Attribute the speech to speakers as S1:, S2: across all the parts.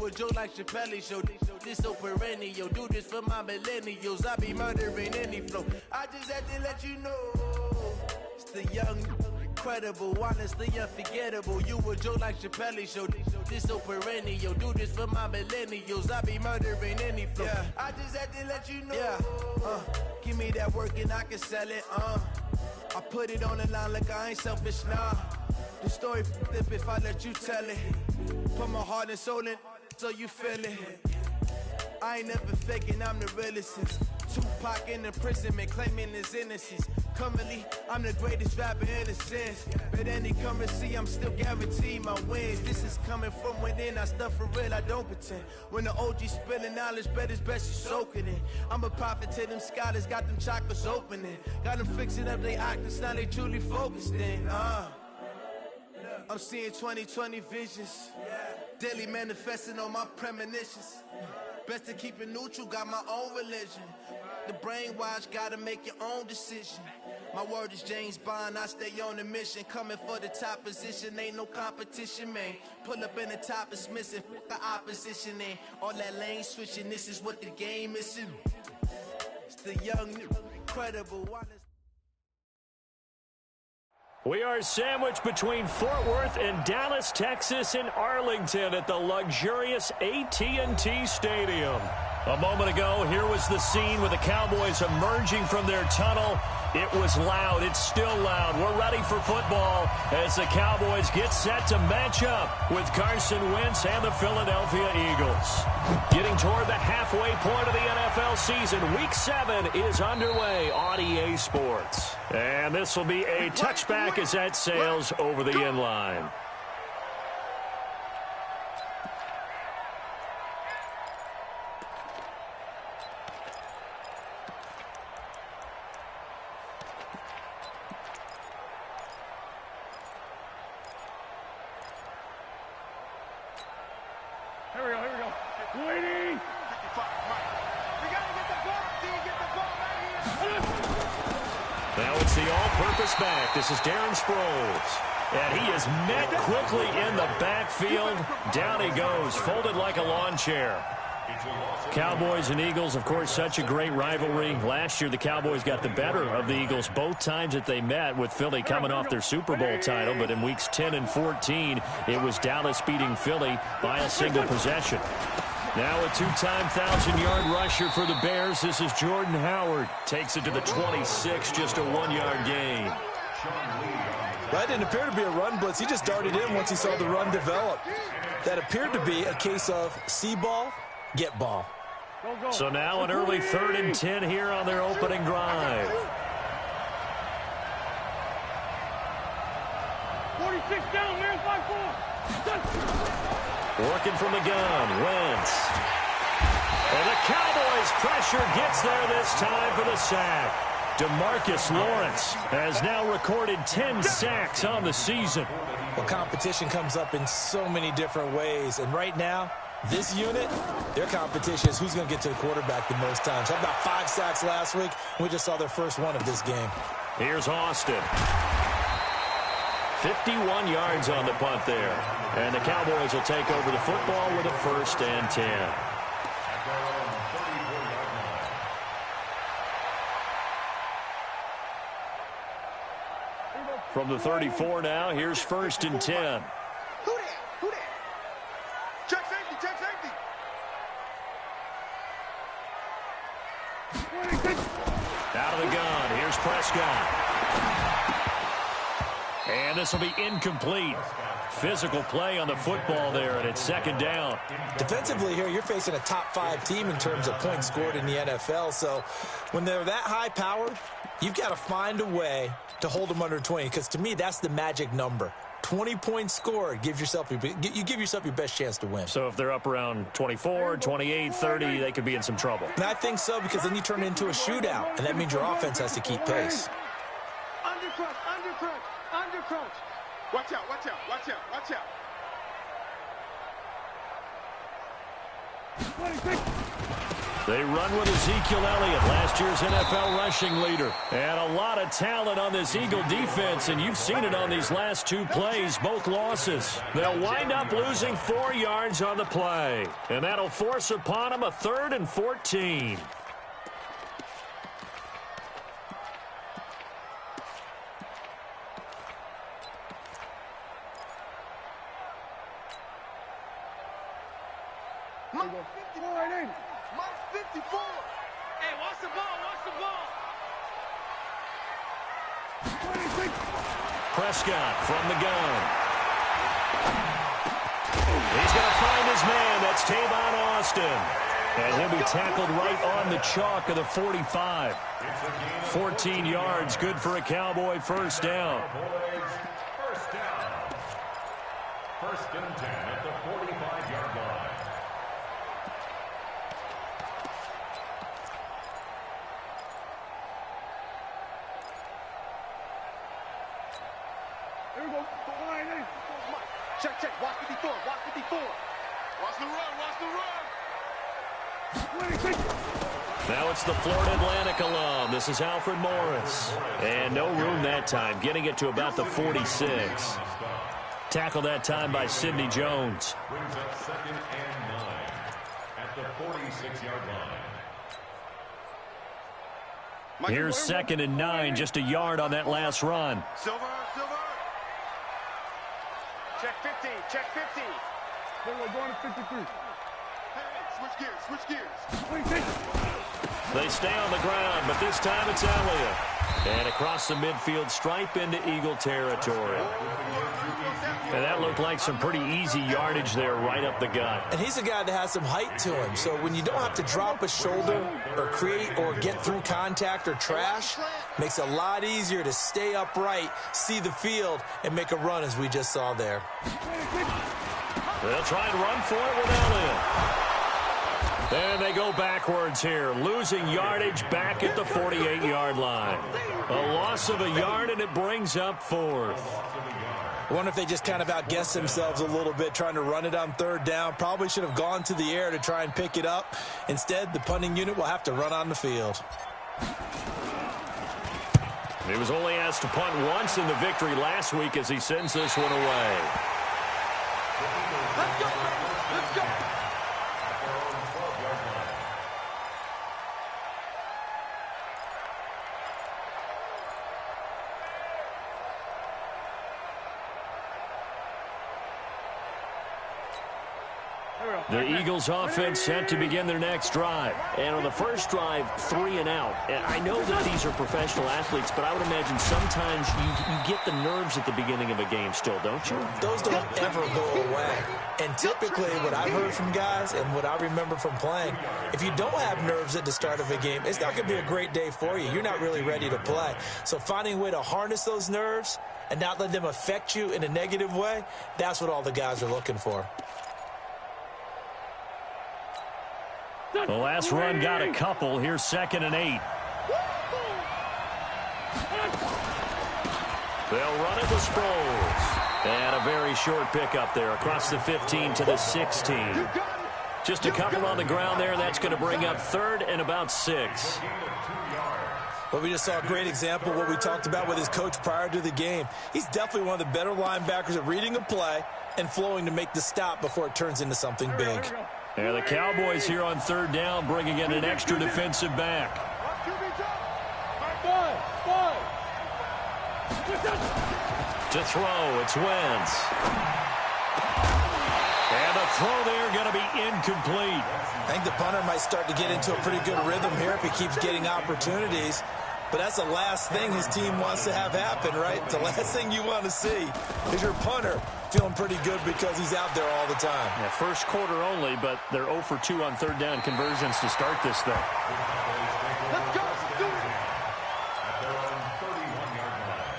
S1: a joke like Chappelle show. This so perennial, do this for my millennials. I be murdering any flow. I just had to let you know. It's the young, incredible, honestly unforgettable. You a joke like Chappelle show. This so perennial, do this for my millennials. I be murdering any flow. Yeah. I just had to let you know. Yeah. Give me that work and I can sell it. I put it on the line like I ain't selfish, nah. The story flip if I let you tell it. Put my heart and soul in so you feel it. I ain't never faking, I'm the realest since Tupac in imprisonment, claiming his innocence. Currently, I'm the greatest rapper in a sense. But any currency, I'm still guaranteed my wins. This is coming from within, I stuff for real, I don't pretend. When the OG spilling knowledge, bet it's best you soak it in. I'm a prophet to them scholars, got them chakras opening. Got them fixing up they octaves, now they truly focused in. I'm seeing 2020 visions. Daily manifesting on my premonitions. Best to keep it neutral, got my own religion. The brainwash, gotta make your own decision. My word is James Bond, I stay on a mission. Coming for the top position, ain't no competition, man. Pull up in the top, it's missing, the opposition ain't. All that lane switching, this is what the game is. It's the young, incredible, honest.
S2: We are sandwiched between Fort Worth and Dallas, Texas, and Arlington at the luxurious AT&T Stadium. A moment ago, here was the scene with the Cowboys emerging from their tunnel. It was loud. It's still loud. We're ready for football as the Cowboys get set to match up with Carson Wentz and the Philadelphia Eagles. Getting toward the halfway point of the NFL season, Week 7 is underway on EA Sports. And this will be a touchback as that sails over the end line.
S3: Here we go. Waiting. We got to get the ball. Get the ball right here.
S2: Now it's the all-purpose back. This is Darren Sproles. And he is met quickly in the backfield. Down he goes, folded like a lawn chair. Cowboys and Eagles, of course, such a great rivalry. Last year, the Cowboys got the better of the Eagles both times that they met, with Philly coming off their Super Bowl title. But in weeks 10 and 14, it was Dallas beating Philly by a single possession. Now a two-time 1,000-yard rusher for the Bears. This is Jordan Howard. Takes it to the 26, just a 1-yard gain.
S4: That didn't appear to be a run blitz. He just darted in once he saw the run develop. That appeared to be a case of see ball, get ball.
S2: So now an early 3rd and 10 here on their opening drive.
S3: 46 down, man, 5-4.
S2: Working from the gun, Wentz. And the Cowboys' pressure gets there this time for the sack. DeMarcus Lawrence has now recorded 10 sacks on the season.
S4: Well, competition comes up in so many different ways. And right now, this unit, their competition is who's going to get to the quarterback the most times. How about 5 sacks last week? We just saw their first one of this game.
S2: Here's Austin. 51 yards on the punt there. And the Cowboys will take over the football with a 1st and 10. From the 34 now, here's 1st and 10.
S3: Who that? Check safety.
S2: Out of the gun, here's Prescott. And this will be incomplete. Physical play on the football there, and it's 2nd down.
S4: Defensively here, you're facing a top 5 team in terms of points scored in the NFL. So when they're that high-powered, you've got to find a way to hold them under 20, because to me, that's the magic number. 20 points scored, you give yourself your best chance to win.
S2: So if they're up around 24, 28, 30, they could be in some trouble.
S4: And I think so, because then you turn it into a shootout, and that means your offense has to keep pace.
S3: Undercrunch. Watch out. 26.
S2: They run with Ezekiel Elliott, last year's NFL rushing leader. And a lot of talent on this Eagle defense, and you've seen it on these last two plays, both losses. They'll wind up losing 4 yards on the play, and that'll force upon them a 3rd and 14.
S3: Mike 54. Hey, watch the ball, watch the ball.
S2: Prescott from the gun. He's going to find his man. That's Tavon Austin. And he'll be tackled right on the chalk of the 45. 14 yards, good for a Cowboy first down.
S5: First and 10 at the 45-yard line.
S3: Here we go. Check, check. Watch 54. Watch 54. Watch the run. Watch the run.
S2: Now it's the Florida Atlantic alum. This is Alfred Morris. And no room that time, getting it to about the 46. Tackled that time by Sidney Jones.
S5: Brings up 2nd and 9 at the 46-yard line.
S2: Here's 2nd and 9, just a yard on that last run.
S3: Silver, Silver. Check 50. Check 50. We're going to 53. Hey, switch gears.
S2: They stay on the ground, but this time it's Elliott. And across the midfield stripe into Eagle territory. And that looked like some pretty easy yardage there right up the gut.
S4: And he's a guy that has some height to him. So when you don't have to drop a shoulder or create or get through contact or trash, makes it a lot easier to stay upright, see the field, and make a run as we just saw there.
S2: They'll try and run for it with Elliott. And they go backwards here, losing yardage back at the 48-yard line. A loss of a yard, and it brings up 4th.
S4: I wonder if they just kind of outguessed themselves a little bit, trying to run it on 3rd down. Probably should have gone to the air to try and pick it up. Instead, the punting unit will have to run on the field.
S2: He was only asked to punt once in the victory last week as he sends this one away.
S3: Let's go, let's go.
S2: The Eagles offense set to begin their next drive. And on the first drive, 3 and out. And I know that these are professional athletes, but I would imagine sometimes you get the nerves at the beginning of a game still, don't you?
S4: Those don't ever go away. And typically what I've heard from guys and what I remember from playing, if you don't have nerves at the start of a game, it's not going to be a great day for you. You're not really ready to play. So finding a way to harness those nerves and not let them affect you in a negative way, that's what all the guys are looking for.
S2: The last run got a couple. Here's 2nd and 8. They'll run it with Sproles. And a very short pickup there across the 15 to the 16. Just a couple on the ground there. That's going to bring up 3rd and about 6.
S4: Well, we just saw a great example of what we talked about with his coach prior to the game. He's definitely one of the better linebackers at reading a play and flowing to make the stop before it turns into something big.
S2: And the Cowboys here on 3rd down, bringing in an extra defensive back. To throw, it's Wentz. And the throw there going to be incomplete.
S4: I think the punter might start to get into a pretty good rhythm here if he keeps getting opportunities. But that's the last thing his team wants to have happen, right? The last thing you want to see is your punter feeling pretty good because he's out there all the time.
S2: Yeah, first quarter only, but they're 0 for 2 on 3rd down conversions to start this thing.
S3: Let's go. Do it.
S5: At their own 31-yard line.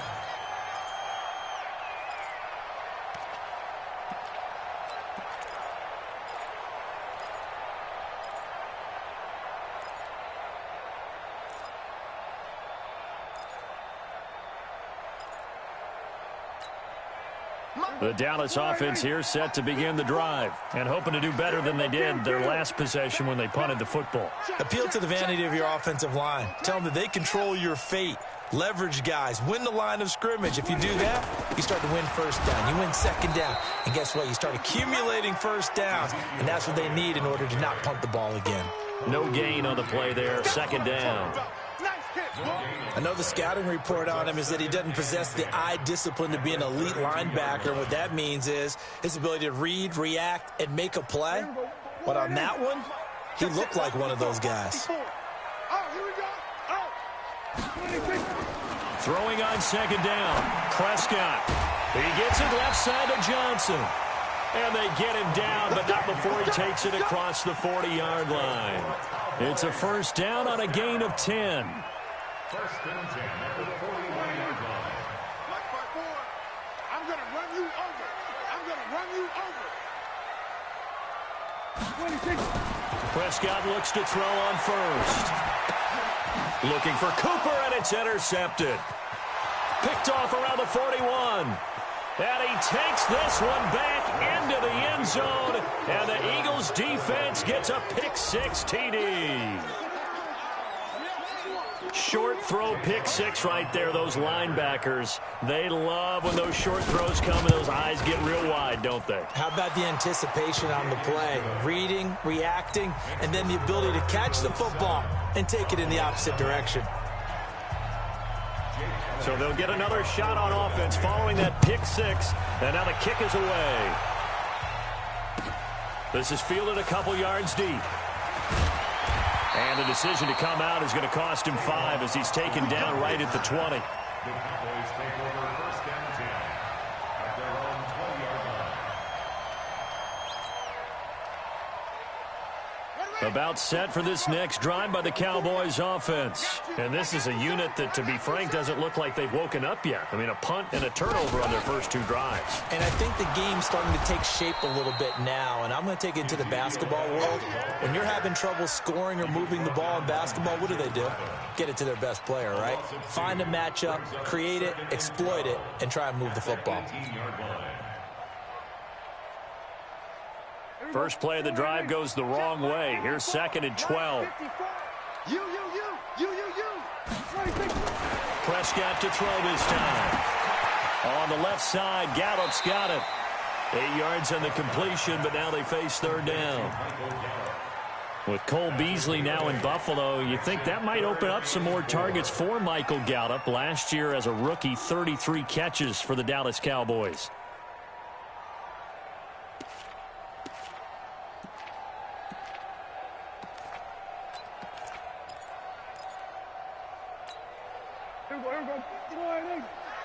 S2: The Dallas offense here set to begin the drive and hoping to do better than they did their last possession when they punted the football.
S4: Appeal to the vanity of your offensive line. Tell them that they control your fate. Leverage guys. Win the line of scrimmage. If you do that, you start to win first down. You win second down. And guess what? You start accumulating first downs. And that's what they need in order to not punt the ball again.
S2: No gain on the play there. Second down.
S4: I know the scouting report on him is that he doesn't possess the eye discipline to be an elite linebacker. And what that means is his ability to read, react, and make a play. But on that one, he looked like one of those guys.
S2: Throwing on second down. Prescott. He gets it left side to Johnson. And they get him down, but not before he takes it across the 40-yard line. It's a first down on a gain of 10.
S5: First and 10 at the 41-yard line.
S3: I'm going to run you over. I'm going to run you over. 26.
S2: Prescott looks to throw on first. Looking for Cooper, and it's intercepted. Picked off around the 41. And he takes this one back into the end zone. And the Eagles defense gets a pick-6 TD. Short throw pick-6 right there. Those linebackers, they love when those short throws come and those eyes get real wide, don't they?
S4: How about the anticipation on the play? Reading, reacting, and then the ability to catch the football and take it in the opposite direction.
S2: So they'll get another shot on offense following that pick-6, and now the kick is away. This is fielded a couple yards deep. And the decision to come out is going to cost him 5 as he's taken down right at the 20.
S5: The Cowboys take over first and 10 at their own 20-yard line.
S2: About set for this next drive by the Cowboys offense. And this is a unit that, to be frank, doesn't look like they've woken up yet. I mean, a punt and a turnover on their first 2 drives.
S4: And I think the game's starting to take shape a little bit now. And I'm going to take it to the basketball world. When you're having trouble scoring or moving the ball in basketball, what do? Get it to their best player, right? Find a matchup, create it, exploit it, and try and move the football.
S2: First play of the drive goes the wrong way. Here's second and 12.
S3: You.
S2: Prescott to throw this time. On the left side, Gallup's got it. 8 yards on the completion, but now they face third down. With Cole Beasley now in Buffalo, you think that might open up some more targets for Michael Gallup. Last year as a rookie, 33 catches for the Dallas Cowboys.
S3: Here we go.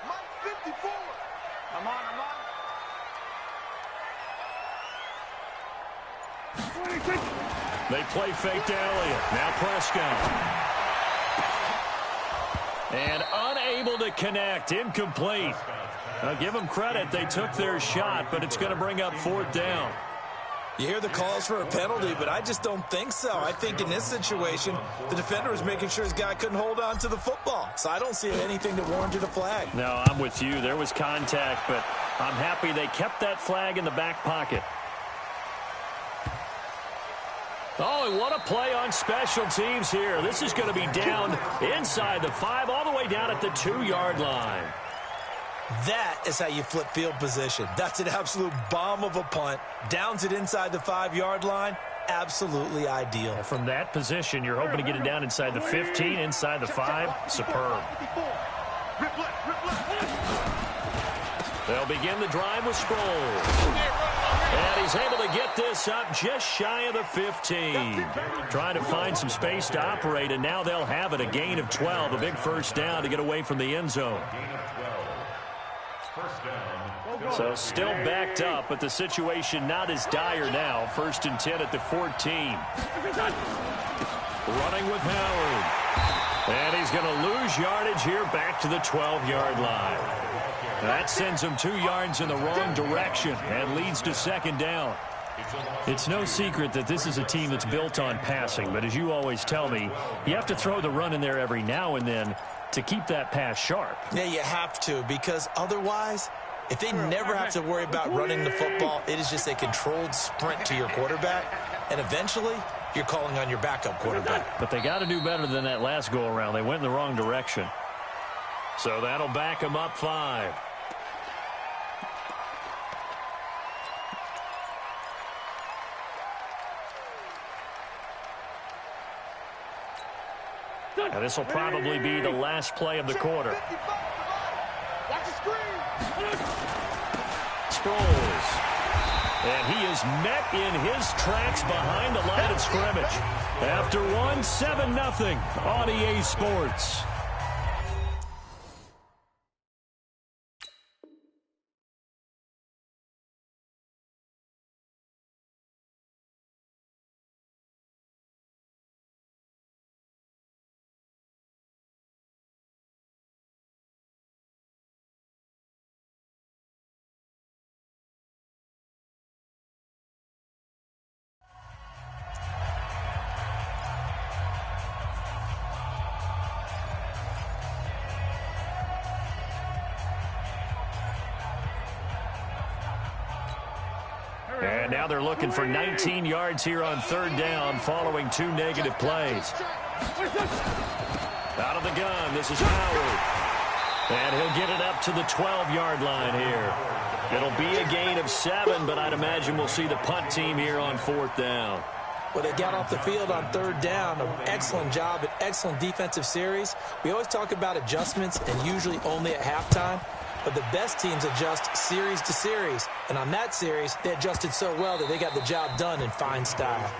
S3: Mike 54. I'm on. 26.
S2: They play fake to Elliott. Now Prescott. And unable to connect. Incomplete. Now give them credit. They took their shot, but it's going to bring up fourth down.
S4: You hear the calls for a penalty, but I just don't think so. I think in this situation, the defender was making sure his guy couldn't hold on to the football. So I don't see anything that warranted a flag.
S2: No, I'm with you. There was contact, but I'm happy they kept that flag in the back pocket. Oh, and what a play on special teams here. This is going to be down inside the 5, all the way down at the 2-yard line.
S4: That is how you flip field position. That's an absolute bomb of a punt. Downs it inside the 5-yard line. Absolutely ideal.
S2: From that position, you're hoping to get it down inside the 15, inside the 5. Superb. They'll begin the drive with Sproles. And he's able to get this up just shy of the 15. Trying to find some space to operate, and now they'll have it. A gain of 12, a big first down to get away from the end zone. So still backed up, but the situation not as dire now. First and 10 at the 14. Running with Howard. And he's going to lose yardage here back to the 12-yard line. That sends him 2 yards in the wrong direction and leads to second down. It's no secret that this is a team that's built on passing, but as you always tell me, you have to throw the run in there every now and then to keep that pass sharp.
S4: Yeah, you have to, because otherwise If they never have to worry about running the football, it is just a controlled sprint to your quarterback, and eventually you're calling on your backup quarterback.
S2: But they got to do better than that last go-around. They went in the wrong direction. So that'll back them up 5. Now this will probably be the last play of the quarter.
S3: Watch the screen.
S2: Sproles. And he is met in his tracks behind the line of scrimmage. After 7-0 on EA Sports. And now they're looking for 19 yards here on 3rd down following 2 negative plays. Out of the gun, this is Howard. And he'll get it up to the 12-yard line here. It'll be a gain of 7, but I'd imagine we'll see the punt team here on 4th down.
S4: Well, they got off the field on 3rd down. An excellent job, an excellent defensive series. We always talk about adjustments, and usually only at halftime. But the best teams adjust series to series. And on that series, they adjusted so well that they got the job done in fine style.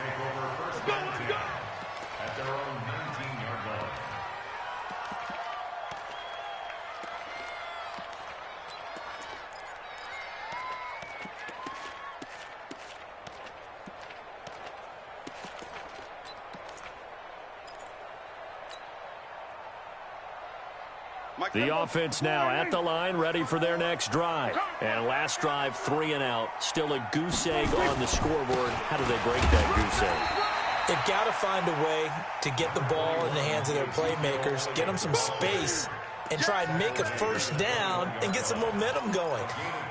S2: The offense now at the line, ready for their next drive. And last drive, 3 and out. Still a goose egg on the scoreboard. How do they break that goose egg?
S4: They've got to find a way to get the ball in the hands of their playmakers, get them some space, and try and make a 1st down and get some momentum going.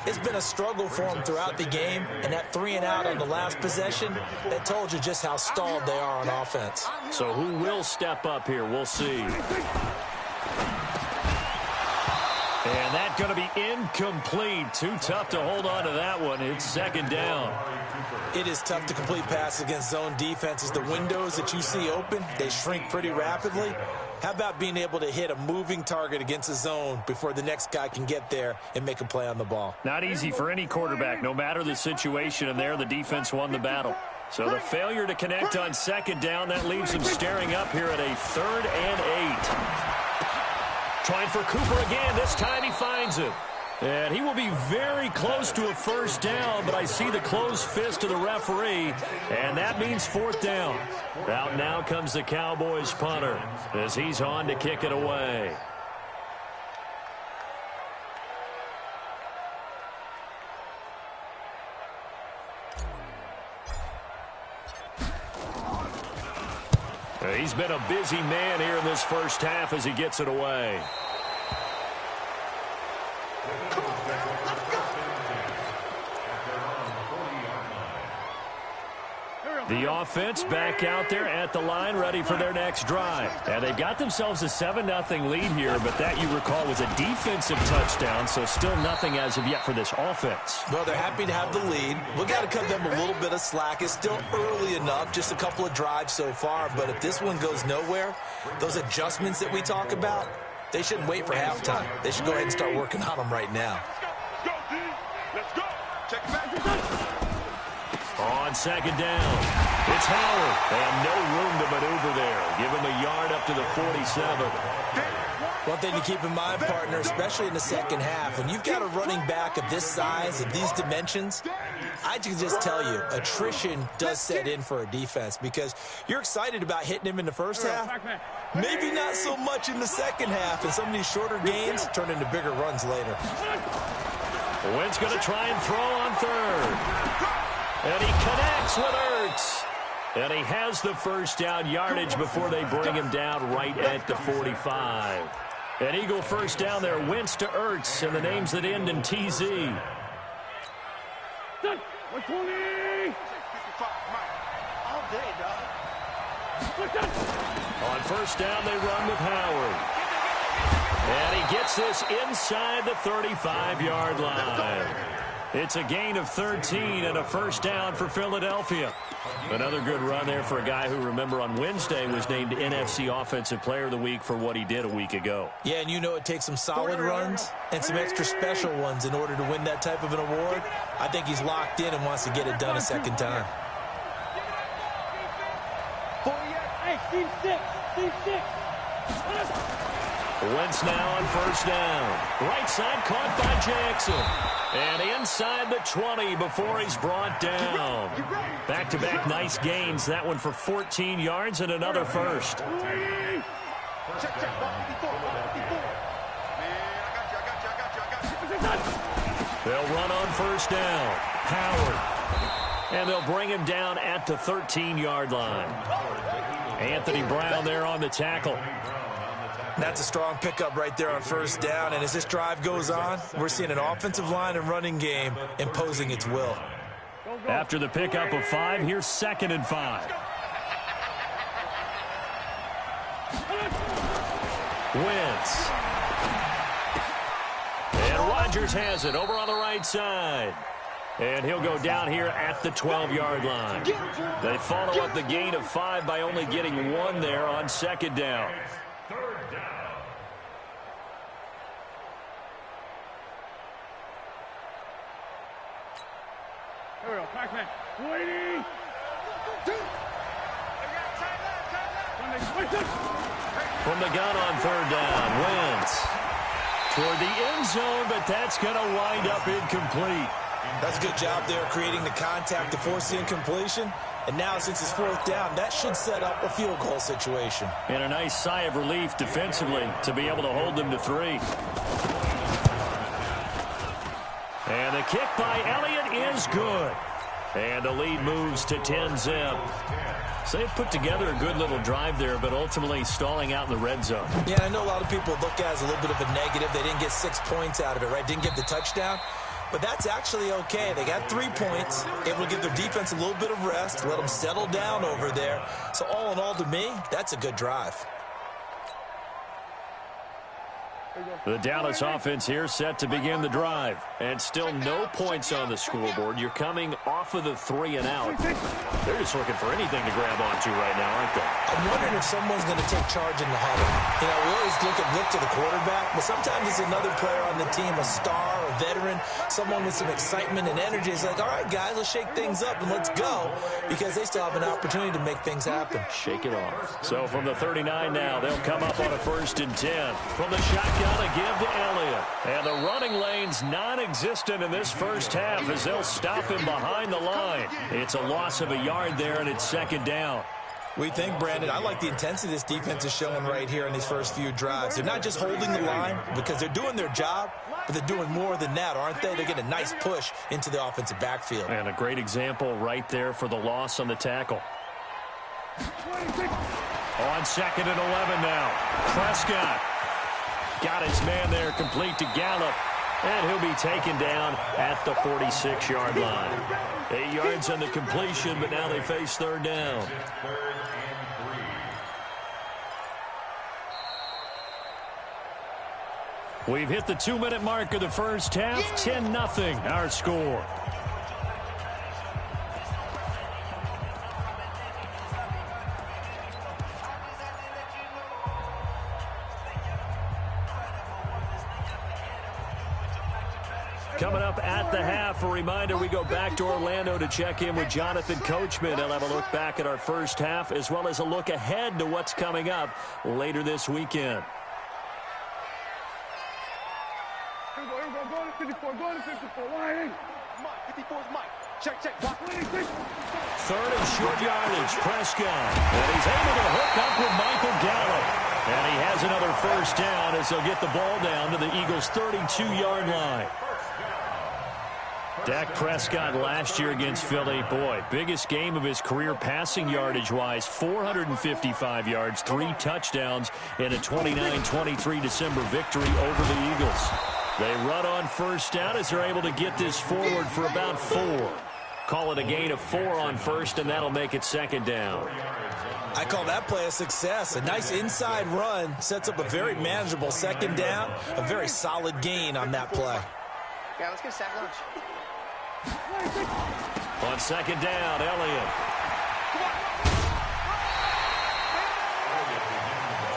S4: It's been a struggle for them throughout the game, and that 3 and out on the last possession, that told you just how stalled they are on offense.
S2: So who will step up here? We'll see. And that's going to be incomplete. Too tough to hold on to that one. It's 2nd down.
S4: It is tough to complete passes against zone defenses. The windows that you see open, they shrink pretty rapidly. How about being able to hit a moving target against a zone before the next guy can get there and make a play on the ball?
S2: Not easy for any quarterback, no matter the situation, and there the defense won the battle. So the failure to connect on 2nd down, that leaves them staring up here at a 3rd and 8. Trying for Cooper again. This time he finds it. And he will be very close to a 1st down, but I see the closed fist of the referee, and that means 4th down. Out now comes the Cowboys punter as he's on to kick it away. He's been a busy man here in this 1st half as he gets it away. The offense back out there at the line, ready for their next drive. And they've got themselves a 7-0 lead here, but that, you recall, was a defensive touchdown, so still nothing as of yet for this offense.
S4: Well, they're happy to have the lead. We've got to cut them a little bit of slack. It's still early enough, just a couple of drives so far, but if this one goes nowhere, those adjustments that we talk about, they shouldn't wait for halftime. They should go ahead and start working on them right now.
S3: Let's go, D. Let's go. Check back.
S2: On 2nd down, it's Howard, and no room to maneuver there. Give him a yard up to the 47.
S4: One thing to keep in mind, partner, especially in the 2nd half, when you've got a running back of this size, of these dimensions, I can just tell you, attrition does set in for a defense because you're excited about hitting him in the 1st half, maybe not so much in the 2nd half, and some of these shorter gains turn into bigger runs later.
S2: Wynn's going to try and throw on 3rd. And he connects with Ertz. And he has the 1st down yardage before they bring him down right at the 45. An Eagle first down there. Wentz to Ertz, and the names that end in TZ.
S3: 120.
S6: All day, dog.
S2: On first down, they run with Howard. And he gets this inside the 35-yard line. It's a gain of 13 and a first down for Philadelphia. Another good run there for a guy who, remember, on Wednesday was named NFC Offensive Player of the Week for what he did a week ago.
S4: Yeah, and you know it takes some solid runs and some extra special ones in order to win that type of an award. I think he's locked in and wants to get it done a second time.
S3: Hey, Steve 6.
S2: Wentz now on first down. Right side caught by Jackson. And inside the 20 before he's brought down. Back-to-back nice gains. That one for 14 yards and another first.
S6: Check. Ball 54. Man, I got you.
S2: They'll run on first down. Howard. And they'll bring him down at the 13-yard line. Anthony Brown there on the tackle.
S4: That's a strong pickup right there on first down. And as this drive goes on, we're seeing an offensive line and running game imposing its will.
S2: After the pickup of 5, here's 2nd and 5. Wentz. And Rodgers has it over on the right side. And he'll go down here at the 12-yard line. They follow up the gain of 5 by only getting 1 there on 2nd down.
S3: Here we go, Pac-Man. 280.
S2: From the gun on 3rd down, Wentz toward the end zone, but that's going to wind up incomplete.
S4: That's a good job there creating the contact to force the incompletion. And now, since it's 4th down, that should set up a field goal situation.
S2: And a nice sigh of relief defensively to be able to hold them to 3. And the kick by Elliott is good. And the lead moves to 10-zip. So they put together a good little drive there, but ultimately stalling out in the red zone.
S4: Yeah, I know a lot of people look at it as a little bit of a negative. They didn't get 6 points out of it, right? Didn't get the touchdown. But that's actually okay. They got 3 points, able to give their defense a little bit of rest, let them settle down over there. So all in all, to me, that's a good drive.
S2: The Dallas offense here set to begin the drive. And still no points on the scoreboard. You're coming off of the 3 and out. They're just looking for anything to grab onto right now, aren't they?
S4: I'm wondering if someone's going to take charge in the huddle. You know, we always look to the quarterback, but sometimes it's another player on the team, a star, a veteran, someone with some excitement and energy. It's like, all right, guys, let's shake things up and let's go, because they still have an opportunity to make things happen.
S2: Shake it off. So from the 39 now, they'll come up on a 1st and 10. From the shotgun, a give to Elliott. And the running lane's non-existent in this first half as they'll stop him behind the line. It's a loss of a yard there, and it's 2nd down.
S4: We think, Brandon, I like the intensity this defense is showing right here in these first few drives. They're not just holding the line because they're doing their job, but they're doing more than that, aren't they? They're getting a nice push into the offensive backfield.
S2: And a great example right there for the loss on the tackle. On 2nd and 11 now. Prescott got his man there complete to Gallup. And he'll be taken down at the 46-yard line. 8 yards on the completion, but now they face 3rd down. We've hit the 2-minute mark of the first half. 10-0 our score. Coming up at the half, a reminder, we go back to Orlando to check in with Jonathan Coachman. He'll have a look back at our first half as well as a look ahead to what's coming up later this weekend.
S3: Here we go, go to 54, go to 54, line.
S6: Mike, 54's Mike. Check.
S2: 3rd and short yardage, Prescott. And he's able to hook up with Michael Gallup. And he has another first down as they'll get the ball down to the Eagles' 32-yard line. Dak Prescott last year against Philly, boy, biggest game of his career passing yardage-wise, 455 yards, 3 touchdowns in a 29-23 December victory over the Eagles. They run on first down as they're able to get this forward for about 4. Call it a gain of 4 on first, and that'll make it second down.
S4: I call that play a success. A nice inside run sets up a very manageable second down, a very solid gain on that play.
S6: Yeah, let's get sack lunch.
S2: On second down, Elliott.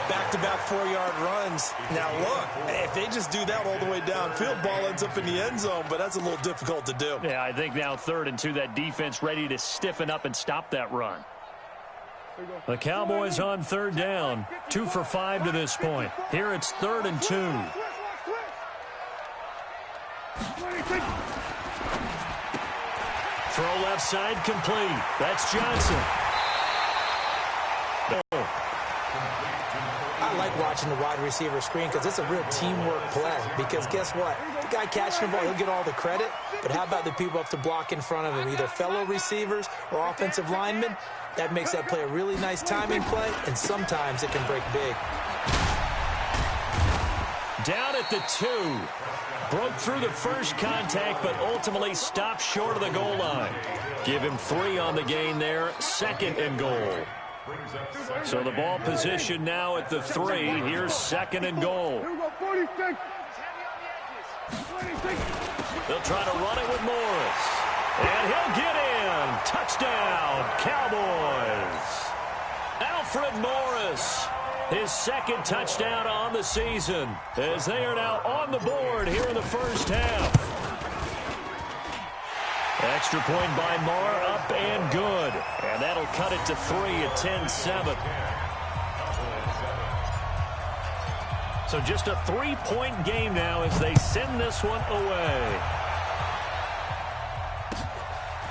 S4: Back-to-back 4-yard runs. Now, look, if they just do that all the way downfield, ball ends up in the end zone, but that's a little difficult to do.
S2: Yeah, I think now 3rd and 2, that defense ready to stiffen up and stop that run. The Cowboys on 3rd down, 2 for 5 to this point. Here it's 3rd and 2. Throw left side complete. That's Johnson.
S4: I like watching the wide receiver screen because it's a real teamwork play. Because guess what? The guy catching the ball, he'll get all the credit. But how about the people up to block in front of him, either fellow receivers or offensive linemen? That makes that play a really nice timing play, and sometimes it can break big.
S2: Down at the 2. Broke through the first contact, but ultimately stopped short of the goal line. Give him 3 on the gain there, 2nd and goal. So the ball position now at the 3. Here's 2nd and goal. They'll try to run it with Morris. And he'll get in. Touchdown, Cowboys. Alfred Morris. His 2nd touchdown on the season as they are now on the board here in the first half. Extra point by Marr, up and good. And that'll cut it to 3 at 10-7. So just a 3-point game now as they send this one away.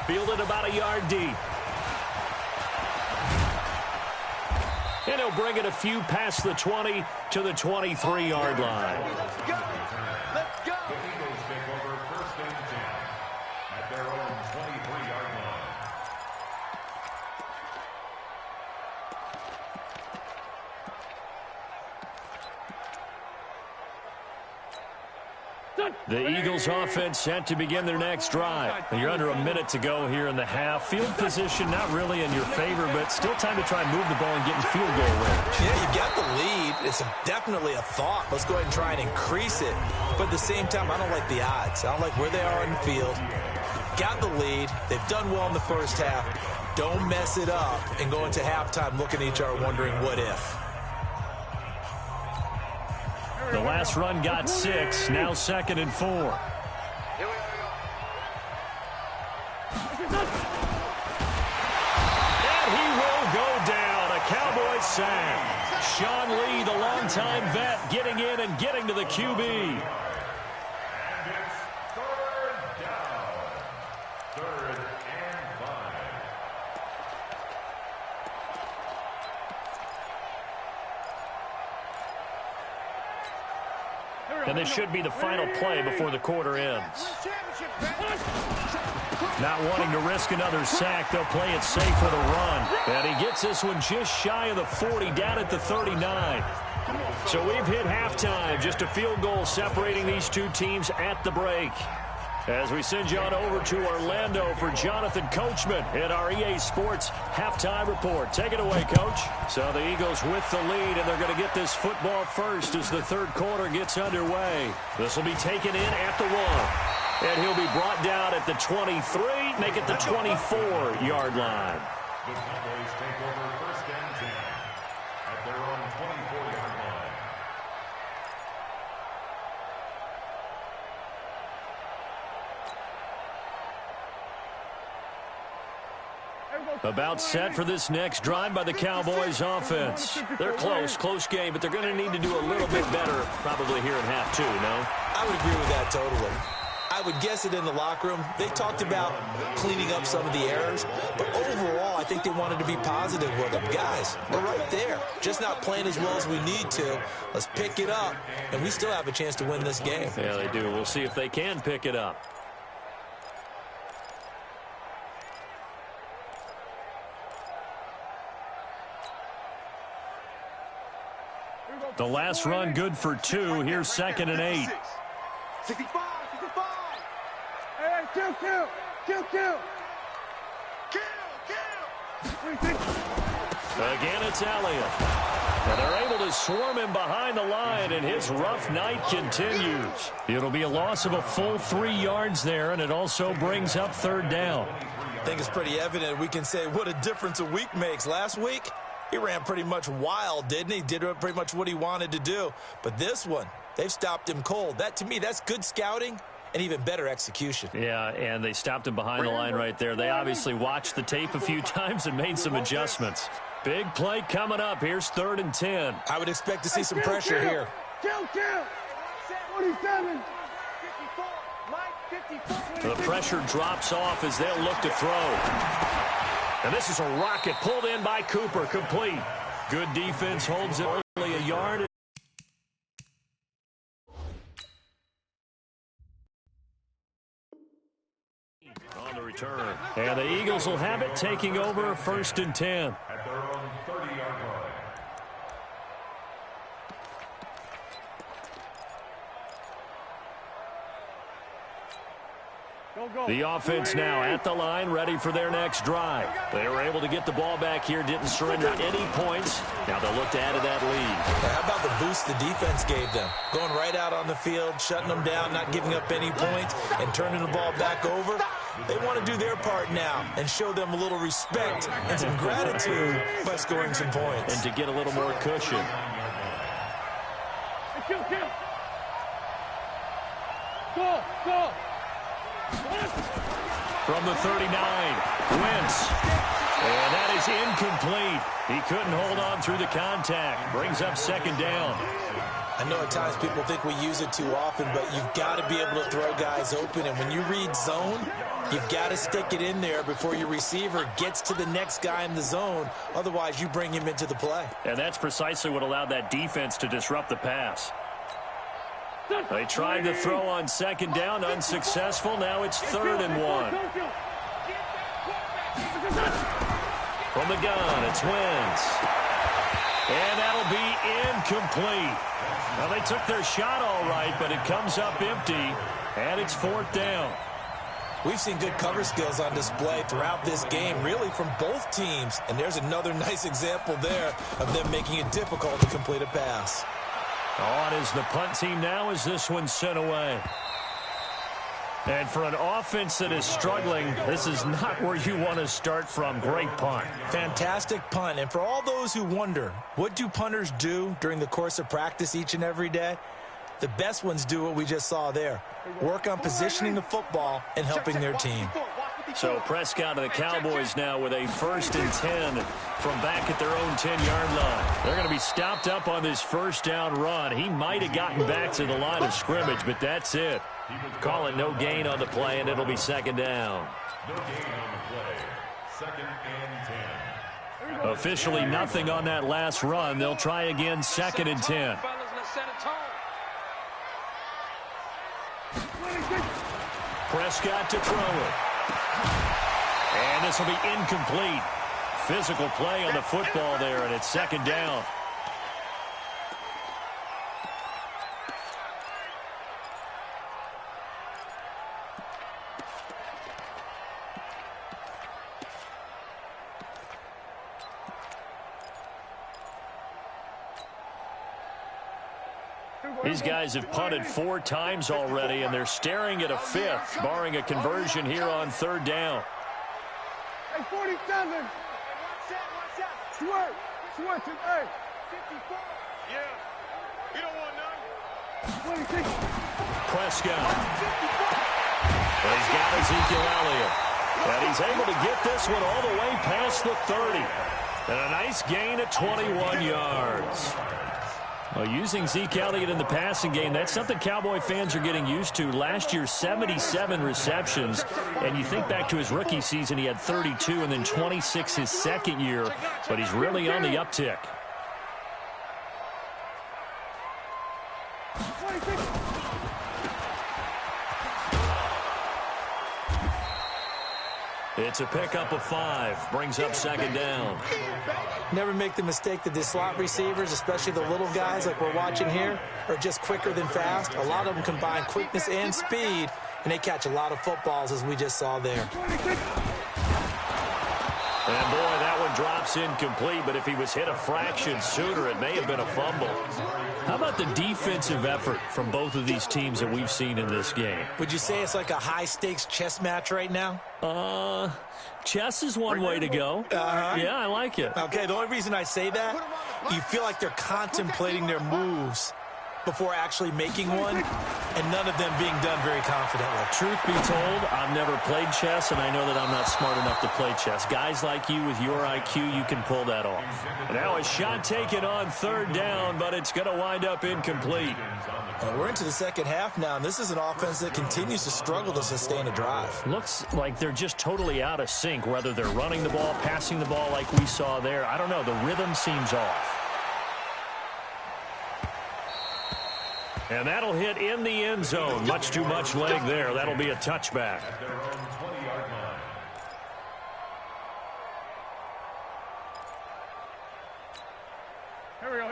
S2: Fielded about a yard deep. And he'll bring it a few past the 20 to the 23-yard line.
S6: Let's go. Let's go.
S5: The Eagles take over 1st and 10 at their own 23-yard line.
S2: The Eagles offense set to begin their next drive. You're under a minute to go here in the half. Field position not really in your favor, but still time to try and move the ball and get in field goal range.
S4: Yeah, you got the lead. It's definitely a thought. Let's go ahead and try and increase it. But at the same time, I don't like the odds. I don't like where they are in the field. Got the lead. They've done well in the first half. Don't mess it up and go into halftime looking at each other wondering what if.
S2: The last run got 6, now 2nd and 4.
S6: Here we go.
S2: And he will go down. A Cowboys sack. Sean Lee, the longtime vet, getting in and getting to the QB.
S5: And it's 3rd down. 3rd and 5.
S2: And this should be the final play before the quarter ends. Not wanting to risk another sack, they'll play it safe with a run. And he gets this one just shy of the 40, down at the 39. So we've hit halftime, just a field goal separating these two teams at the break. As we send you on over to Orlando for Jonathan Coachman in our EA Sports Halftime Report. Take it away, Coach. So the Eagles with the lead, and they're going to get this football first as the 3rd quarter gets underway. This will be taken in at the 1. And he'll be brought down at the 23, make it the 24-yard line.
S5: The Cowboys take over 1st and 10 at their own 24-yard line.
S2: About set for this next drive by the Cowboys offense. They're close game, but they're going to need to do a little bit better probably here in half 2, no?
S4: I would agree with that totally. I would guess it in the locker room. They talked about cleaning up some of the errors, but overall, I think they wanted to be positive with them. Guys, we're right there. Just not playing as well as we need to. Let's pick it up, and we still have a chance to win this game.
S2: Yeah, they do. We'll see if they can pick it up. The last run good for 2. Here's 2nd and 8.
S3: 65. Hey, kill.
S2: Again, it's Elliott. And they're able to swarm him behind the line, and his rough night continues. It'll be a loss of a full 3 yards there, and it also brings up 3rd down.
S4: I think it's pretty evident. We can say what a difference a week makes. Last week, he ran pretty much wild, didn't he? Did pretty much what he wanted to do. But this one, they've stopped him cold. That, to me, that's good scouting and even better execution.
S2: Yeah, and they stopped him behind the line right there. They obviously watched the tape a few times and made some adjustments. Big play coming up. Here's 3rd and 10.
S4: I would expect to see some pressure here.
S3: Kill. 47. 54.
S2: The pressure drops off as they'll look to throw. And this is a rocket pulled in by Cooper. Complete. Good defense holds it only a yard. On the return. And the Eagles will have it, taking over 1st and 10.
S5: At their own 30-yard line.
S2: The offense now at the line, ready for their next drive. They were able to get the ball back here, didn't surrender any points. Now they'll look to add to that lead.
S4: How about the boost the defense gave them? Going right out on the field, shutting them down, not giving up any points, and turning the ball back over. They want to do their part now and show them a little respect and some gratitude by scoring some points.
S2: And to get a little more cushion.
S3: Kill. Go.
S2: From the 39, Wentz. And that is incomplete. He couldn't hold on through the contact. Brings up 2nd down.
S4: I know at times people think we use it too often, but you've got to be able to throw guys open. And when you read zone, you've got to stick it in there before your receiver gets to the next guy in the zone. Otherwise, you bring him into the play.
S2: And that's precisely what allowed that defense to disrupt the pass. They tried to throw on 2nd down, unsuccessful. Now it's 3rd and 1. From the gun, it's Wentz. And that'll be incomplete. Now, they took their shot all right, but it comes up empty, and it's 4th down.
S4: We've seen good cover skills on display throughout this game, really from both teams. And there's another nice example there of them making it difficult to complete a pass.
S2: On is the punt team now as this one's sent away. And for an offense that is struggling, this is not where you want to start from. Great punt.
S4: Fantastic punt. And for all those who wonder, what do punters do during the course of practice each and every day? The best ones do what we just saw there. Work on positioning the football and helping their team.
S2: So Prescott and the Cowboys now with a 1st and 10 from back at their own 10-yard line. They're going to be stopped up on this 1st down run. He might have gotten back to the line of scrimmage, but that's it. Call it no gain on the play, and it'll be 2nd down.
S5: No gain on the play. 2nd and 10.
S2: Officially nothing on that last run. They'll try again 2nd and 10. Prescott to throw it. And this will be incomplete. Physical play on the football there, and it's 2nd down. These guys have punted 4 times already, and they're staring at a 5th, barring a conversion here on 3rd down.
S3: Hey, 47. Switch it. Hey, 54. Yeah. You don't want none. 26.
S2: Prescott. Well, he's got Ezekiel Elliott. And he's able to get this one all the way past the 30. And a nice gain of 21 yards. Well, using Zeke Elliott in the passing game, that's something Cowboy fans are getting used to. Last year, 77 receptions. And you think back to his rookie season, he had 32 and then 26 his second year. But he's really on the uptick. It's a pickup of 5. Brings up second down.
S4: Never make the mistake that the slot receivers, especially the little guys like we're watching here, are just quicker than fast. A lot of them combine quickness and speed, and they catch a lot of footballs, as we just saw there.
S2: And, boy, that one drops incomplete, but if he was hit a fraction sooner, it may have been a fumble. How about the defensive effort from both of these teams that we've seen in this game?
S4: Would you say it's like a high-stakes chess match right now?
S2: Chess is one way to go. Yeah, I like it.
S4: Okay, the only reason I say that, you feel like they're contemplating their moves before actually making one, and none of them being done very confidently.
S2: Truth be told, I've never played chess, and I know that I'm not smart enough to play chess. Guys like you with your IQ, you can pull that off. Now a shot taken on third down, but it's going to wind up incomplete.
S4: We're into the second half now, and this is an offense that continues to struggle to sustain a drive.
S2: Looks like they're just totally out of sync, whether they're running the ball, passing the ball like we saw there. I don't know. The rhythm seems off. And that'll hit in the end zone. Much too much leg there. That'll be a touchback.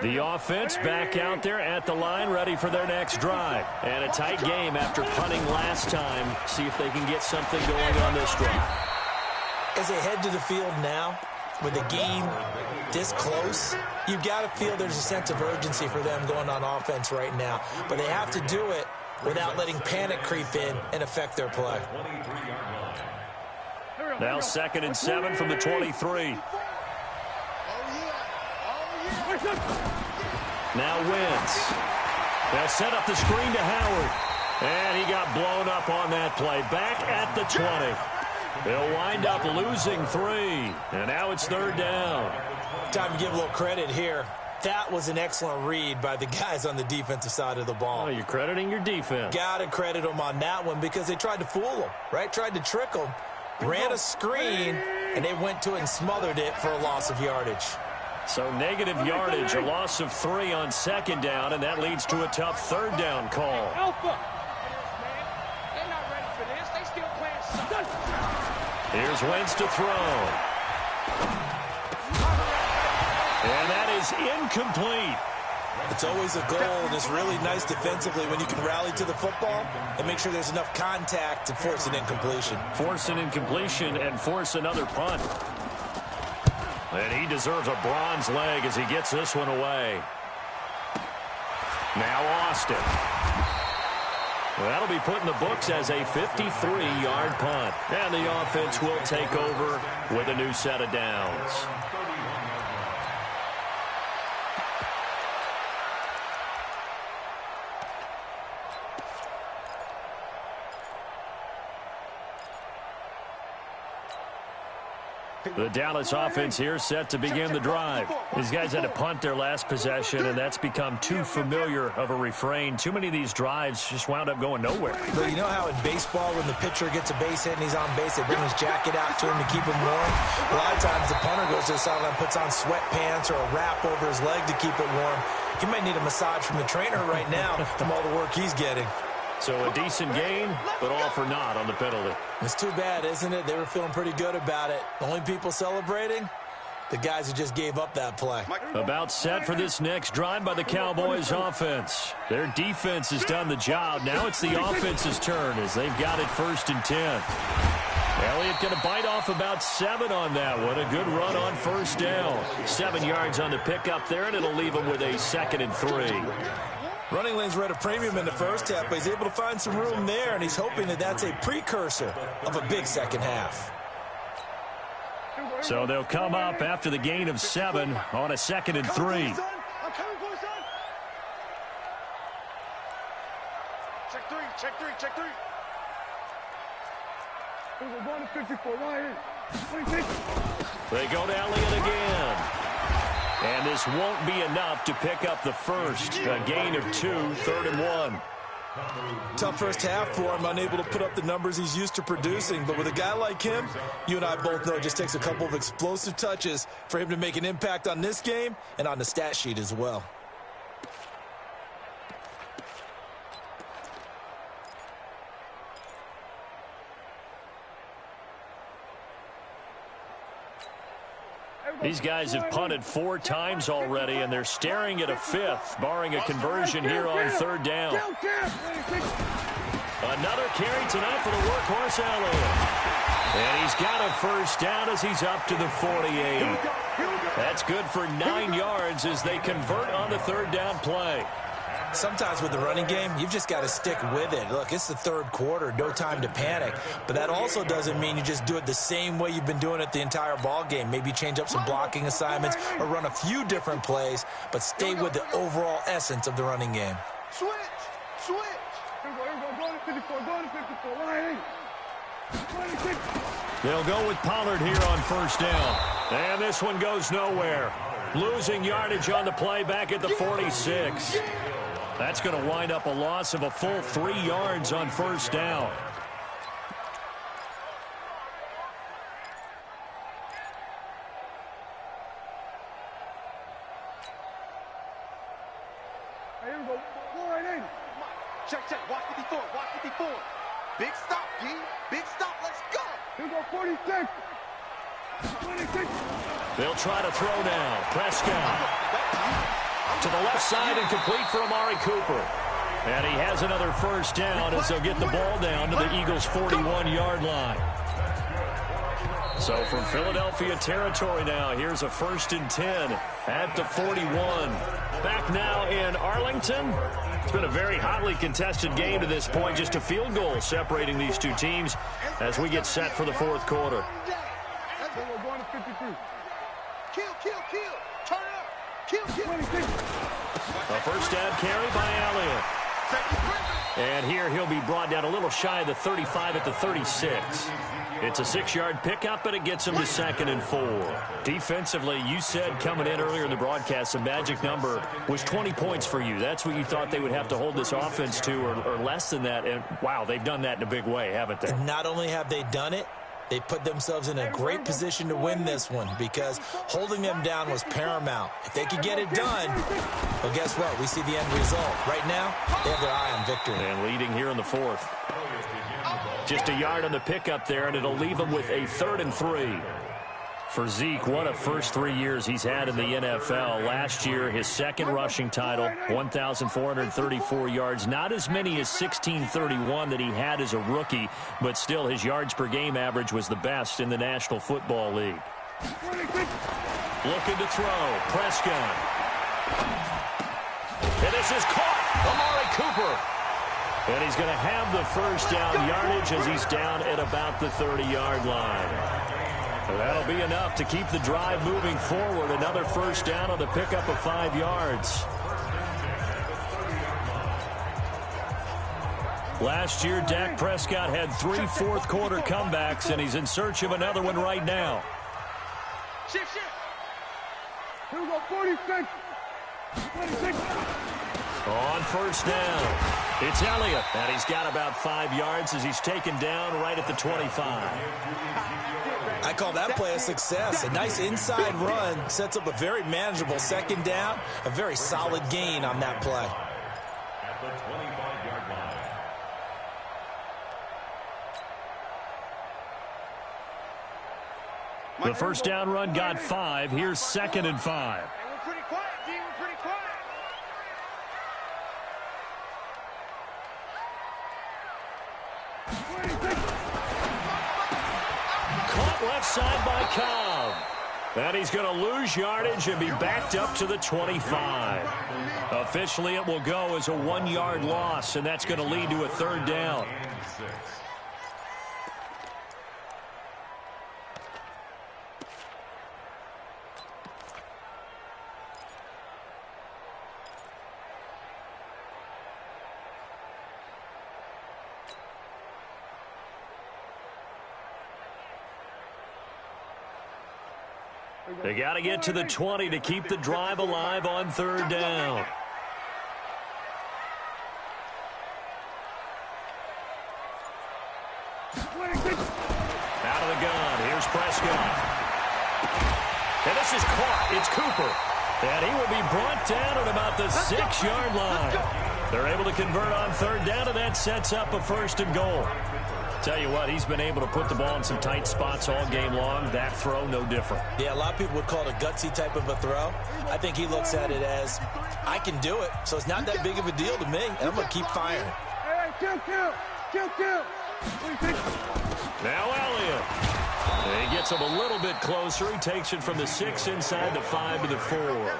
S2: The offense back out there at the line, ready for their next drive. And a tight game after punting last time. See if they can get something going on this drive.
S4: As they head to the field now, with the game this close, you've got to feel there's a sense of urgency for them going on offense right now. But they have to do it without letting panic creep in and affect their play.
S2: Now 2nd and 7 from the 23. Now Wentz. They'll set up the screen to Howard. And he got blown up on that play. Back at the 20. They'll wind up losing 3. And now it's third down.
S4: Time to give a little credit here. That was an excellent read by the guys on the defensive side of the ball.
S2: Oh, you're crediting your defense.
S4: Got to credit them on that one because they tried to fool them, right? Tried to trick them. Ran a screen, and they went to it and smothered it for a loss of yardage.
S2: So negative yardage, a loss of 3 on second down, and that leads to a tough third down call. Here's Wentz to throw. And that is incomplete.
S4: It's always a goal, and it's really nice defensively when you can rally to the football and make sure there's enough contact to force an incompletion.
S2: Force an incompletion and force another punt. And he deserves a bronze leg as he gets this one away. Now Austin. Well, that'll be put in the books as a 53-yard punt. And the offense will take over with a new set of downs. The Dallas offense here set to begin the drive. These guys had to punt their last possession, and that's become too familiar of a refrain. Too many of these drives just wound up going nowhere.
S4: But you know how in baseball, when the pitcher gets a base hit and he's on base, they bring his jacket out to him to keep him warm? A lot of times the punter goes to the sideline, puts on sweatpants or a wrap over his leg to keep it warm. He might need a massage from the trainer right now from all the work he's getting.
S2: So a decent gain, but all for naught on the penalty.
S4: It's too bad, isn't it? They were feeling pretty good about it. The only people celebrating, the guys who just gave up that play.
S2: About set for this next drive by the Cowboys offense. Their defense has done the job. Now it's the offense's turn as they've got it 1st and 10. Elliott going to bite off about 7 on that one. A good run on 1st down. 7 yards on the pickup there, and it'll leave him with a 2nd and 3.
S4: Running lanes were at a premium in the first half, but he's able to find some room there, and he's hoping that that's a precursor of a big second half.
S2: So they'll come up after the gain of 7 on a 2nd and 3.
S3: Check three.
S2: They go to Elliott again. And this won't be enough to pick up the first. A gain of 2, 3rd and 1.
S4: Tough first half for him, unable to put up the numbers he's used to producing. But with a guy like him, you and I both know it just takes a couple of explosive touches for him to make an impact on this game and on the stat sheet as well.
S2: These guys have punted 4 times already, and they're staring at a 5th, barring a conversion here on 3rd down. Another carry tonight for the workhorse Elliott. And he's got a 1st down as he's up to the 48. That's good for 9 yards as they convert on the 3rd down play.
S4: Sometimes with the running game, you've just got to stick with it. Look, it's the 3rd quarter, no time to panic. But that also doesn't mean you just do it the same way you've been doing it the entire ball game. Maybe change up some blocking assignments or run a few different plays, but stay with the overall essence of the running game.
S3: Switch! Here we go. Going to 54. Going to 54. Line 26.
S2: They'll go with Pollard here on 1st down. And this one goes nowhere. Losing yardage on the play back at the 46. That's going to wind up a loss of a full 3 yards on 1st down.
S3: Here we go. Go right in.
S6: Check. Watch 54. Watch 54. Big stop, D. Big stop. Let's go.
S3: Here we go. 46. 26.
S2: They'll try to throw now. Prescott to the left side and complete for Amari Cooper. And he has another 1st down as they'll get the ball down to the Eagles' 41-yard line. So from Philadelphia territory now, here's a 1st and 10 at the 41. Back now in Arlington. It's been a very hotly contested game to this point. Just a field goal separating these two teams as we get set for the 4th quarter.
S3: We're going to 53.
S6: Kill. Turn up. Kill.
S2: A 1st down carry by Elliott. And here he'll be brought down a little shy of the 35 at the 36. It's a 6-yard pickup, and it gets him to 2nd and 4. Defensively, you said coming in earlier in the broadcast, the magic number was 20 points for you. That's what you thought they would have to hold this offense to, or less than that. And, wow, they've done that in a big way, haven't they?
S4: Not only have they done it, they put themselves in a great position to win this one because holding them down was paramount. If they could get it done, well, guess what? We see the end result. Right now, they have their eye on victory.
S2: And leading here in the 4th. Just a yard on the pickup there, and it'll leave them with a 3rd and 3. For Zeke, what a first 3 years he's had in the NFL. Last year, his 2nd rushing title, 1,434 yards. Not as many as 1,631 that he had as a rookie, but still his yards per game average was the best in the National Football League. Looking to throw. Prescott. And this is caught. Amari Cooper. And he's going to have the 1st down yardage as he's down at about the 30-yard line. That'll be enough to keep the drive moving forward. Another 1st down on the pickup of 5 yards. Last year, Dak Prescott had 3 fourth-quarter comebacks, and he's in search of another one right now.
S3: Shift. Here we go. 46. 26.
S2: On 1st down, it's Elliott, and he's got about 5 yards as he's taken down right at the 25.
S4: I call that play a success. A nice inside run sets up a very manageable 2nd down, a very solid gain on that play.
S5: At the 25-yard line.
S2: The 1st down run got 5. Here's 2nd and 5.
S3: We're pretty quiet, D. We're pretty quiet.
S2: Caught left side by Cobb. And he's going to lose yardage and be backed up to the 25. Officially, it will go as a 1-yard loss, and that's going to lead to a 3rd down. They got to get to the 20 to keep the drive alive on 3rd down. Out of the gun. Here's Prescott. And this is caught. It's Cooper. And he will be brought down at about the 6-yard line. They're able to convert on 3rd down, and that sets up a 1st and goal. Tell you what, he's been able to put the ball in some tight spots all game long. That throw, no different.
S4: Yeah, a lot of people would call it a gutsy type of a throw. I think he looks at it as, I can do it, so it's not that big of a deal to me, and I'm going to keep firing.
S3: Hey, kill.
S2: Now Elliott. He gets him a little bit closer. He takes it from the 6 inside the 5 to the 4.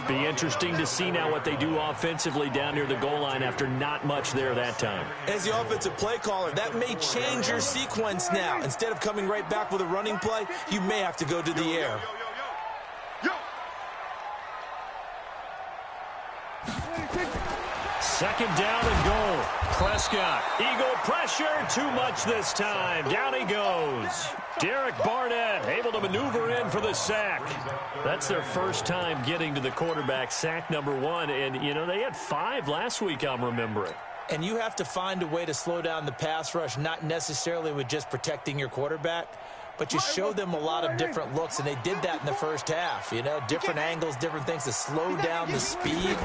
S2: Be interesting to see now what they do offensively down near the goal line after not much there that time.
S4: As the offensive play caller, that may change your sequence now. Instead of coming right back with a running play, you may have to go to the air.
S2: Second down and goal. Prescott. Eagle pressure. Too much this time. Down he goes. Derek Barnett able to maneuver in for the sack. That's their first time getting to the quarterback, sack number 1. And, you know, they had 5 last week, I'm remembering.
S4: And you have to find a way to slow down the pass rush, not necessarily with just protecting your quarterback, but you show them a lot of different looks, and they did that in the first half. You know, different angles, different things to slow down the speed.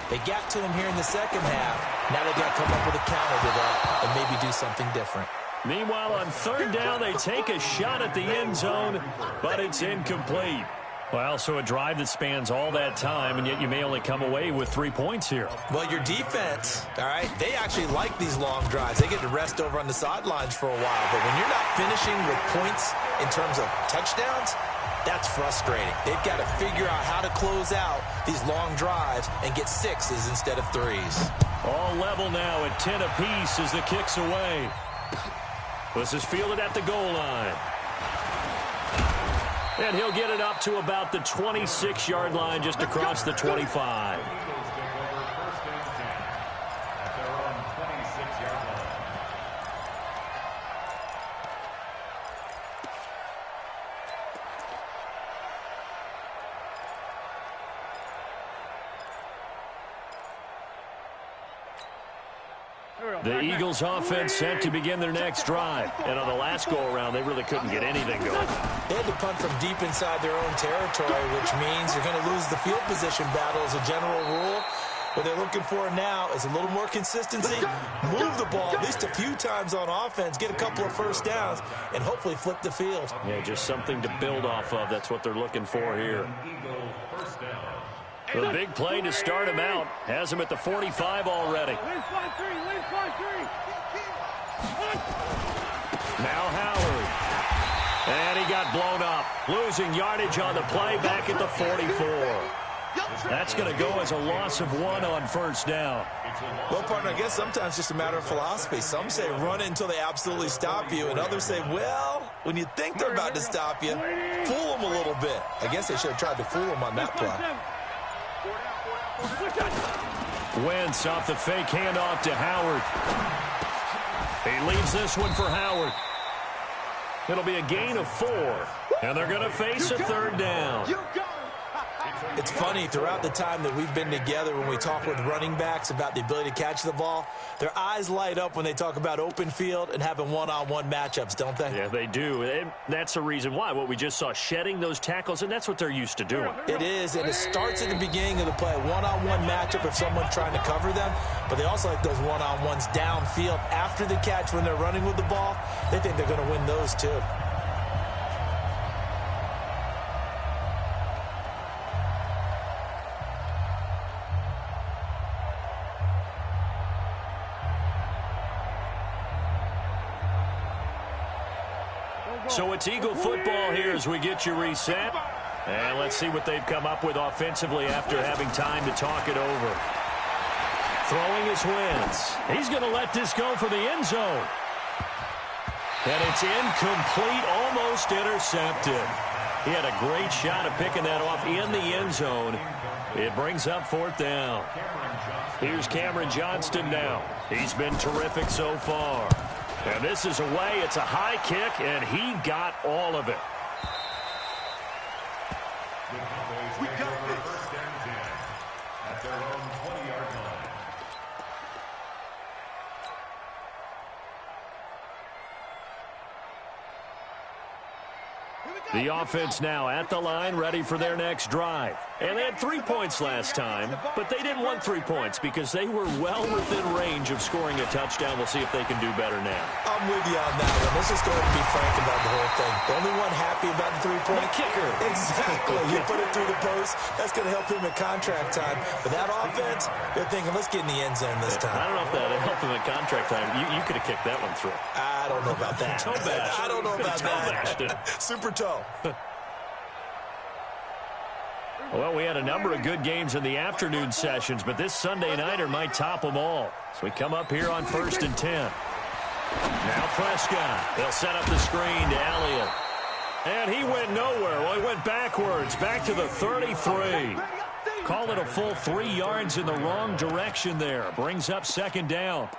S4: They got to him here in the second half. Now they got to come up with a counter to that and maybe do something different.
S2: Meanwhile, on third down, they take a shot at the end zone, but it's incomplete. Well, so a drive that spans all that time, and yet you may only come away with 3 points here.
S4: Well, your defense, all right, they actually like these long drives. They get to rest over on the sidelines for a while. But when you're not finishing with points in terms of touchdowns, that's frustrating. They've got to figure out how to close out these long drives and get 6s instead of 3s.
S2: All level now at 10 apiece as the kick's away. This is fielded at the goal line. And he'll get it up to about the 26-yard line, just across the 25. The Eagles offense set to begin their next drive. And on the last go-around, they really couldn't get anything going.
S4: They had to punt from deep inside their own territory, which means you're going to lose the field position battle as a general rule. What they're looking for now is a little more consistency, move the ball at least a few times on offense, get a couple of first downs, and hopefully flip the field.
S2: Yeah, just something to build off of. That's what they're looking for here. The big play to start him out has him at the 45 already. Now Howard. And he got blown up. Losing yardage on the play back at the 44. That's going to go as a loss of 1 on first down.
S4: Well, partner, I guess sometimes it's just a matter of philosophy. Some say run it until they absolutely stop you, and others say, well, when you think they're about to stop you, fool them a little bit. I guess they should have tried to fool them on that play.
S2: Wentz off the fake handoff to Howard. He leaves this one for Howard. It'll be a gain of 4, and they're going to face a third down.
S4: It's funny, throughout the time that we've been together, when we talk with running backs about the ability to catch the ball, their eyes light up when they talk about open field and having one-on-one matchups, don't they?
S2: Yeah, they do. And that's the reason why. What we just saw, shedding those tackles, and that's what they're used to doing.
S4: It is, and it starts at the beginning of the play. One-on-one matchup if someone's trying to cover them, but they also like those one-on-ones downfield after the catch when they're running with the ball. They think they're going to win those too.
S2: So it's Eagle football here as we get you reset. And let's see what they've come up with offensively after having time to talk it over. Throwing his Wentz. He's going to let this go for the end zone. And it's incomplete, almost intercepted. He had a great shot at picking that off in the end zone. It brings up 4th down. Here's Cameron Johnston now. He's been terrific so far. And this is away. It's a high kick, and he got all of it.
S5: We got this. First and 10 at their own 20-yard line.
S6: Here we
S2: The offense now at the line, ready for their next drive. And they had 3 points last time, but they didn't want 3 points because they were well within range of scoring a touchdown. We'll see if they can do better now.
S4: I'm with you on that one. Let's just go ahead and be frank about the whole thing. The only one happy about the 3-point?
S2: The kicker.
S4: Exactly. You put it through the post. That's going to help him in contract time. But that offense, they're thinking, let's get in the end zone this time.
S2: I don't know if that helped him in contract time. You could have kicked that one through.
S4: I don't know about that.
S2: Toe bash.
S4: I don't know about
S2: that.
S4: Super toe.
S2: Well, we had a number of good games in the afternoon sessions, but this Sunday nighter might top them all. So we come up here on 1st and 10. Now Prescott. They'll set up the screen to Elliott. And he went nowhere. Well, he went backwards, back to the 33. Call it a full 3 yards in the wrong direction there. Brings up 2nd down.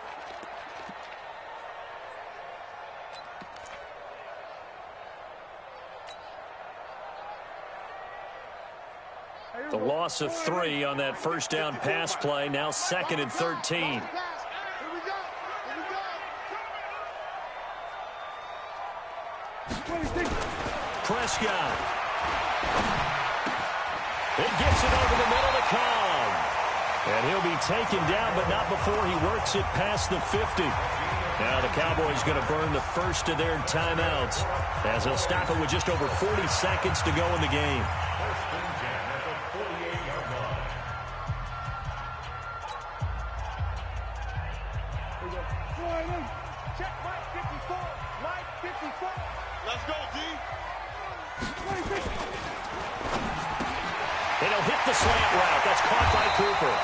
S2: The loss of 3 on that 1st down pass play. Now 2nd and 13. Prescott. It gets it over the middle to Cobb. And he'll be taken down, but not before he works it past the 50. Now the Cowboys going to burn the first of their timeouts as they'll stop it with just over 40 seconds to go in the game.
S3: Let's go, D.
S2: It'll hit the slant route. That's caught by Cooper.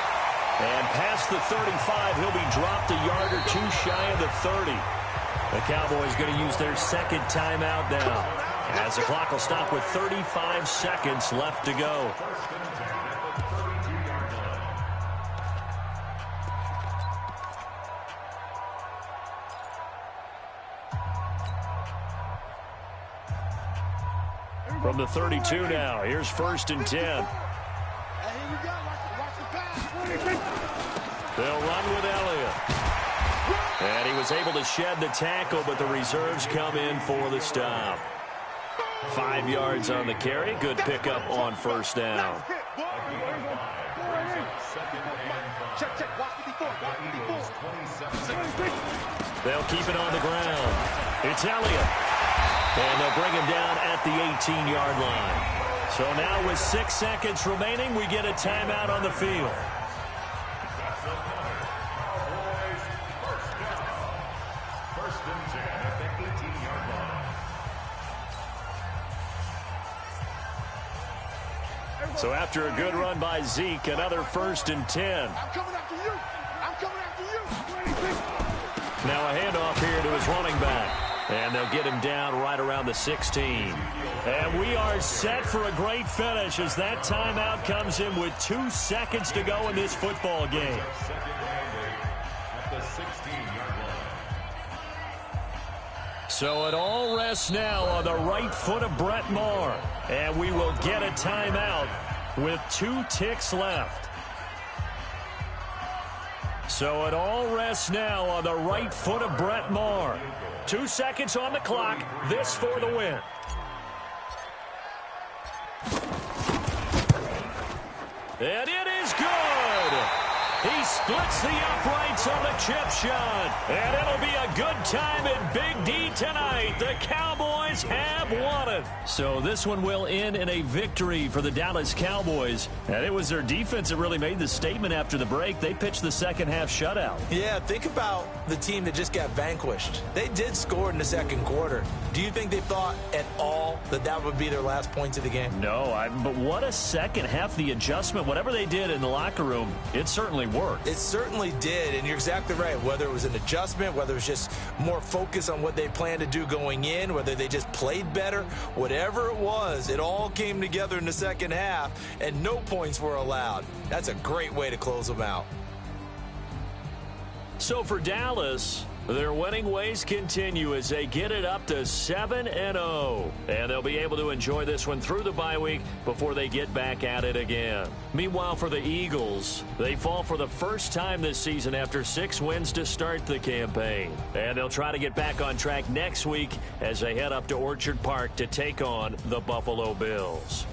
S2: And past the 35, he'll be dropped a yard or 2 shy of the 30. The Cowboys going to use their 2nd timeout now, as the clock will stop with 35 seconds left to go. From the 32 now, here's 1st and 10. They'll run with Elliott. And he was able to shed the tackle, but the reserves come in for the stop. 5 yards on the carry. Good pickup on 1st down. They'll keep it on the ground. It's Elliott. And they'll bring him down at the 18-yard line. So now with 6 seconds remaining, we get a timeout on the field.
S5: First and 10 at the 18-yard line.
S2: So after a good run by Zeke, another 1st and 10.
S3: I'm coming after you. I'm coming after you.
S2: Now a handoff here to his running back. And they'll get him down right around the 16. And we are set for a great finish as that timeout comes in with 2 seconds to go in this football game. So it all rests now on the right foot of Brett Maher. And we will get a timeout with 2 ticks left. So it all rests now on the right foot of Brett Maher. 2 seconds on the clock. This for the win. And it is good. He splits the uprights on the chip shot. And it'll be a good time at Big D tonight. The Cowboys have won it. So this one will end in a victory for the Dallas Cowboys. And it was their defense that really made the statement after the break. They pitched the second half shutout.
S4: Yeah, think about the team that just got vanquished. They did score in the 2nd quarter. Do you think they thought at all that that would be their last points of the game?
S2: No, but what a second half. The adjustment, whatever they did in the locker room, it certainly worked.
S4: It certainly did, and you're exactly right. Whether it was an adjustment, whether it was just more focus on what they planned to do going in, whether they just played better, whatever it was, it all came together in the 2nd half, and no points were allowed. That's a great way to close them out.
S2: So for Dallas, their winning ways continue as they get it up to 7-0. And they'll be able to enjoy this one through the bye week before they get back at it again. Meanwhile, for the Eagles, they fall for the first time this season after 6 wins to start the campaign. And they'll try to get back on track next week as they head up to Orchard Park to take on the Buffalo Bills.